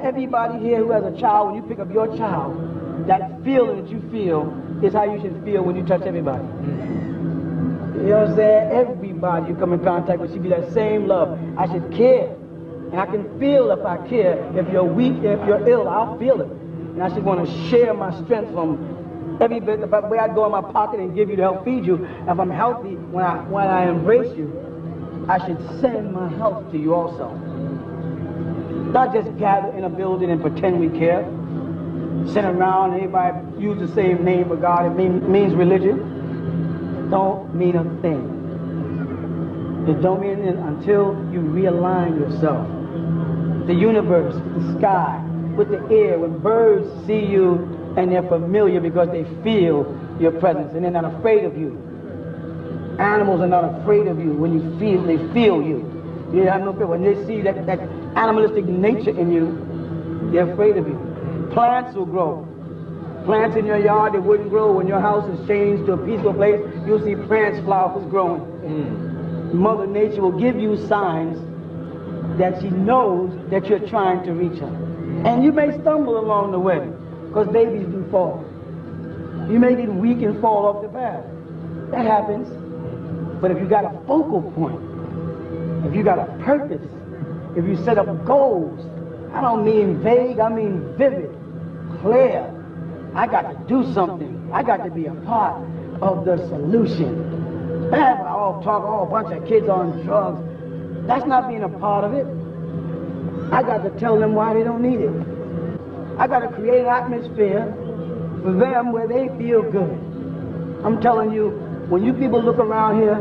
Everybody here who has a child, when you pick up your child, that feeling that you feel is how you should feel when you touch everybody. You know what I'm saying? Everybody you come in contact with should be that same love. I should care. And I can feel if I care. If you're weak, if you're ill, I'll feel it. And I should want to share my strength from every bit. The way I go in my pocket and give you to help feed you. If I'm healthy, when I embrace you, I should send my health to you also. Not just gather in a building and pretend we care. Sit around and everybody use the same name for God. It means religion. Don't mean a thing. It don't mean anything until you realign yourself. The universe, the sky, with the air, when birds see you and they're familiar because they feel your presence and they're not afraid of you. Animals are not afraid of you when you feel, they feel you. You have no fear. When they see that animalistic nature in you, they're afraid of you. Plants will grow. Plants in your yard that wouldn't grow. When your house is changed to a peaceful place, you'll see plants, flowers growing. Mother Nature will give you signs that she knows that you're trying to reach her. And you may stumble along the way, because babies do fall. You may get weak and fall off the path. That happens. But if you got a focal point, if you got a purpose, if you set up goals, I don't mean vague, I mean vivid, clear. I got to do something. I got to be a part of the solution. I all talk, a bunch of kids on drugs. That's not being a part of it. I got to tell them why they don't need it. I got to create an atmosphere for them where they feel good. I'm telling you, when you people look around here,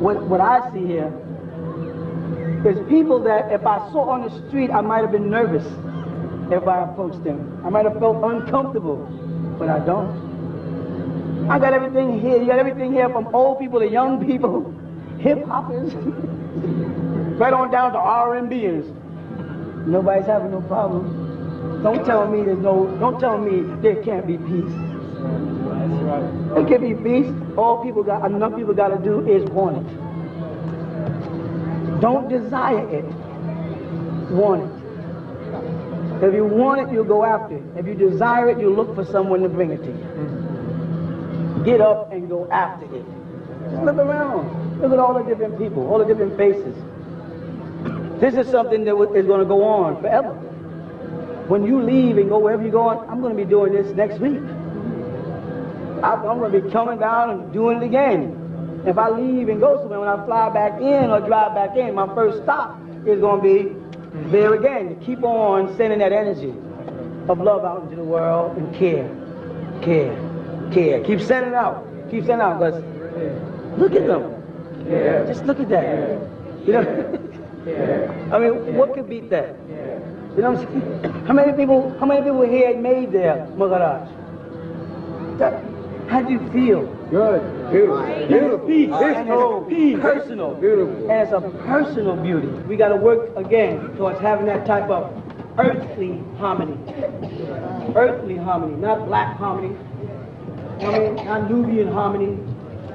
what I see here is people that if I saw on the street, I might have been nervous if I approached them. I might have felt uncomfortable, but I don't. I got everything here. You got everything here from old people to young people, hip-hoppers, right on down to R&B'ers. Nobody's having no problem. Don't tell me don't tell me there can't be peace. There can be peace. Enough people got to do is want it. Don't desire it. Want it. If you want it, you'll go after it. If you desire it, you'll look for someone to bring it to you. Get up and go after it. Just look around. Look at all the different people, all the different faces. This is something that is going to go on forever. When you leave and go wherever you're going, I'm going to be doing this next week. I'm going to be coming down and doing it again. If I leave and go somewhere, when I fly back in or drive back in, my first stop is going to be there again, to keep on sending that energy of love out into the world and care. Keep sending it out. Keep sending it out, because look at them. Just look at that. You know? I mean, what could beat that? You know what I'm saying? How many people here made their Maharaj? How do you feel? Good. Beautiful. Beautiful. Peace. Peace. Personal. Beautiful. And it's a personal beauty. We got to work again towards having that type of earthly harmony. Earthly harmony, not black harmony. I mean, not Nubian harmony.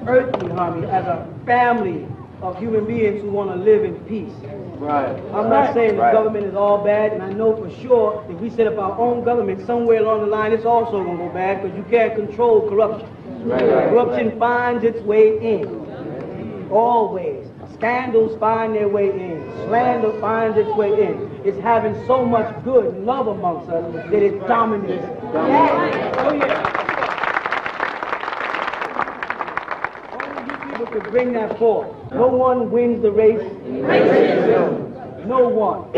Earthly harmony as a family of human beings who want to live in peace. Right. I'm not saying the government is all bad, and I know for sure if we set up our own government, somewhere along the line, it's also going to go bad, because you can't control corruption. Corruption finds its way in. Always. Scandals find their way in. Slander finds its way in. It's having so much good and love amongst us that it dominates. Oh, yeah. To bring that forth. No one wins the race. No one.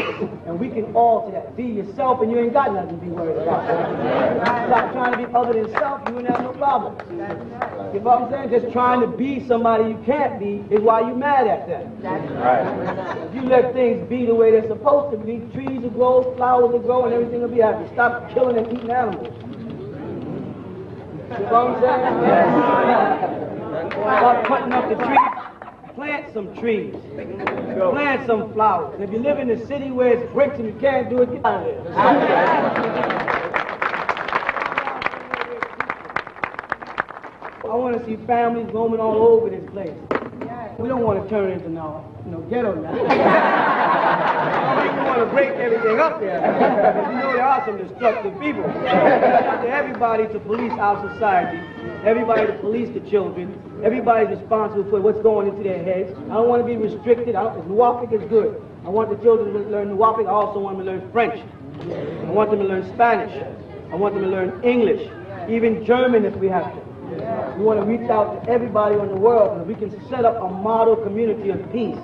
And we can alter that. Be yourself, and you ain't got nothing to be worried about. Stop trying to be other than self, you ain't have no problem. You know what I'm saying? Just trying to be somebody you can't be is why you're mad at them. If you let things be the way they're supposed to be, trees will grow, flowers will grow, and everything will be happy. Stop killing and eating animals. You know what I'm saying? Start cutting up the trees. Plant some trees. Plant some flowers. And if you live in a city where it's bricks and you can't do it, get out of there. I want to see families roaming all over this place. We don't want to turn into no ghetto now. I don't think we want to break everything up there. You know there are some destructive people. It's up to everybody to police our society. Everybody to police the children. Everybody's responsible for what's going into their heads. I don't want to be restricted. Nuwapic is good. I want the children to learn Nuwapic. I also want them to learn French. I want them to learn Spanish. I want them to learn English, even German if we have to. We want to reach out to everybody in the world, and we can set up a model community of peace,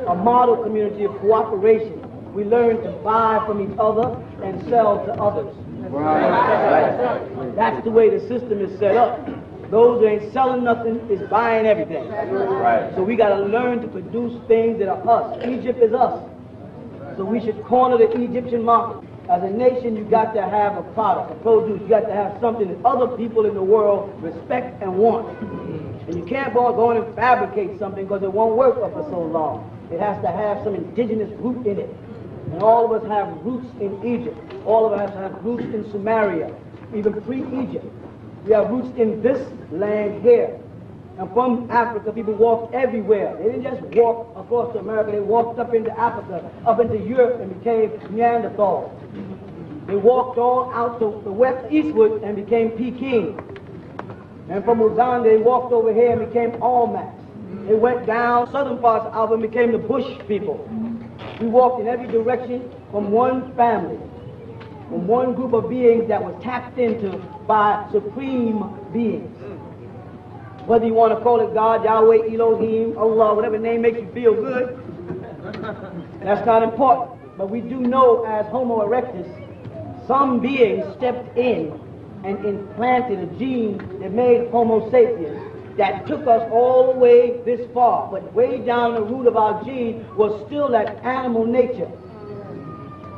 a model community of cooperation. We learn to buy from each other and sell to others. Right. That's the way the system is set up. Those who ain't selling nothing is buying everything. Right. So we got to learn to produce things that are us. Egypt is us. So we should corner the Egyptian market. As a nation, you got to have a product, a produce. You got to have something that other people in the world respect and want. And you can't go in and fabricate something because it won't work for so long. It has to have some indigenous root in it. And all of us have roots in Egypt. All of us have roots in Samaria, even pre-Egypt. We have roots in this land here. And from Africa, people walked everywhere. They didn't just walk across to America. They walked up into Africa, up into Europe, and became Neanderthals. They walked all out to the west eastward and became Peking. And from Uganda, they walked over here and became Almacs. They went down southern parts of Africa and became the Bush people. We walked in every direction from one family, from one group of beings that was tapped into by supreme beings. Whether you want to call it God, Yahweh, Elohim, Allah, whatever name makes you feel good, that's not important. But we do know as Homo erectus, some beings stepped in and implanted a gene that made Homo sapiens that took us all the way this far. But way down the root of our gene was still that animal nature.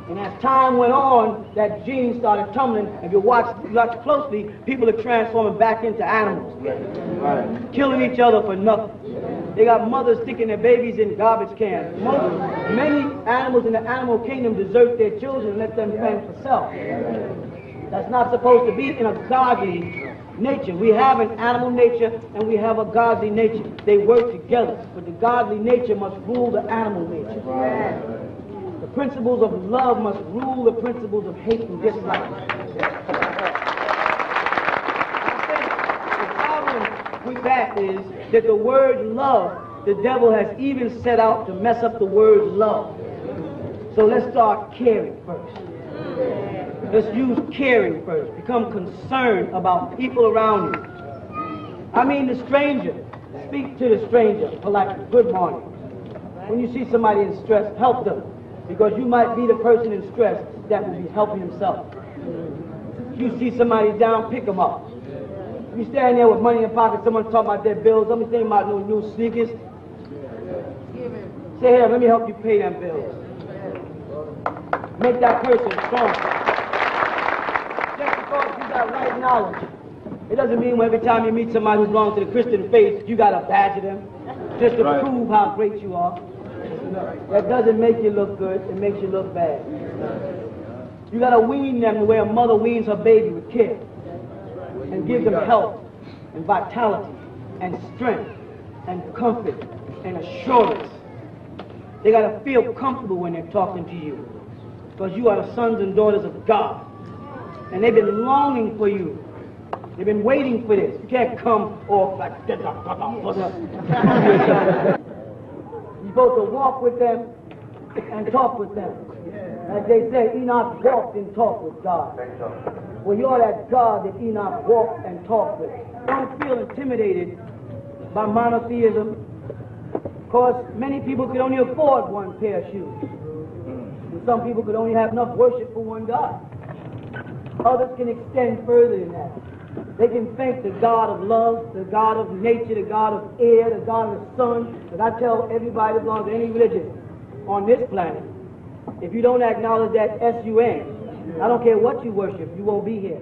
And as time went on, that gene started tumbling. If you watch closely, people are transforming back into animals. Right. Killing each other for nothing. They got mothers sticking their babies in garbage cans. Many animals in the animal kingdom desert their children and let them fend for self. That's not supposed to be in a godly nature. We have an animal nature and we have a godly nature. They work together, but the godly nature must rule the animal nature. Right. The principles of love must rule the principles of hate and dislike. The problem with that is that the word love, the devil has even set out to mess up the word love. So let's start caring first. Let's use caring first. Become concerned about people around you. I mean the stranger. Speak to the stranger politely. Good morning. When you see somebody in stress, help them. Because you might be the person in stress that will be helping himself. If you see somebody down, pick them up. If you stand there with money in your pocket, someone talking about their bills, somebody thinking about no new sneakers, say, here, let me help you pay them bills. Make that person strong. Just because you got right knowledge, it doesn't mean every time you meet somebody who belongs to the Christian faith, you got to badger them just to prove how great you are. That doesn't make you look good, it makes you look bad. You got to wean them the way a mother weans her baby with care. And give them health and vitality and strength and comfort and assurance. They got to feel comfortable when they're talking to you. Because you are the sons and daughters of God. And they've been longing for you. They've been waiting for this. You can't come off like this. You're supposed to walk with them and talk with them. As they say, Enoch walked and talked with God. Well, you're that God that Enoch walked and talked with. Don't feel intimidated by monotheism, because many people could only afford one pair of shoes. And some people could only have enough worship for one God. Others can extend further than that. They can thank the God of love, the God of nature, the God of air, the God of the sun. Because I tell everybody that belongs to any religion on this planet, if you don't acknowledge that S-U-N, I don't care what you worship, you won't be here.